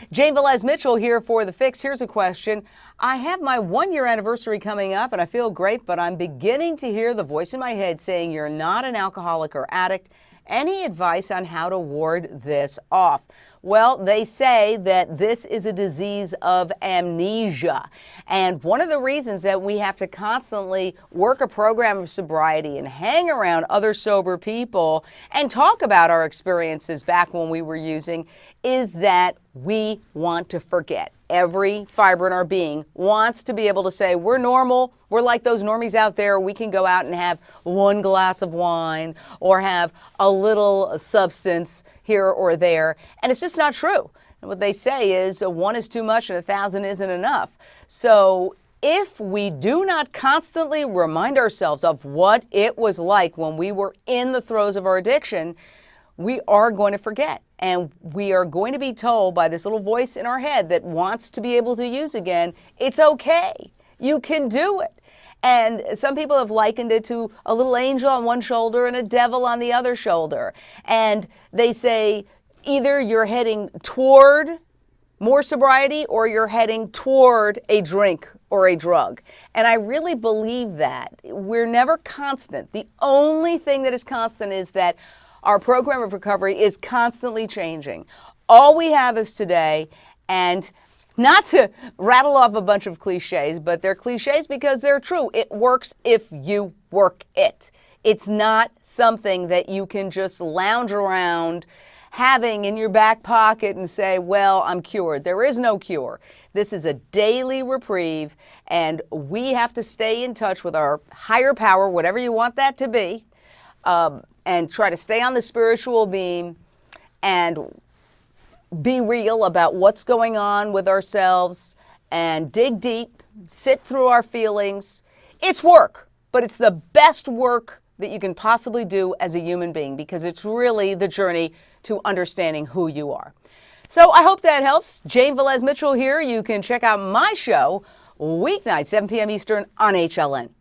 Jane Velez-Mitchell here for The Fix. Here's a question. I have my 1-year anniversary coming up and I feel great, but I'm beginning to hear the voice in my head saying you're not an alcoholic or addict. Any advice on how to ward this off? Well, they say that this is a disease of amnesia. And one of the reasons that we have to constantly work a program of sobriety and hang around other sober people and talk about our experiences back when we were using is that we want to forget. Every fiber in our being wants to be able to say, we're normal, we're like those normies out there, we can go out and have 1 glass of wine or have a little substance here or there, and it's just not true. And what they say is 1 is too much and 1,000 isn't enough. So if we do not constantly remind ourselves of what it was like when we were in the throes of our addiction, we are going to forget. And we are going to be told by this little voice in our head that wants to be able to use again, it's okay, you can do it. And some people have likened it to a little angel on one shoulder and a devil on the other shoulder. And they say either you're heading toward more sobriety or you're heading toward a drink or a drug. And I really believe that. We're never constant. The only thing that is constant is that our program of recovery is constantly changing. All we have is today, and not to rattle off a bunch of cliches, but they're cliches because they're true. It works if you work it. It's not something that you can just lounge around having in your back pocket and say, well, I'm cured. There is no cure. This is a daily reprieve, and we have to stay in touch with our higher power, whatever you want that to be, and try to stay on the spiritual beam and be real about what's going on with ourselves and dig deep, sit through our feelings. It's work, but it's the best work that you can possibly do as a human being because it's really the journey to understanding who you are. So I hope that helps. Jane Velez-Mitchell here. You can check out my show weeknights, 7 p.m. Eastern on HLN.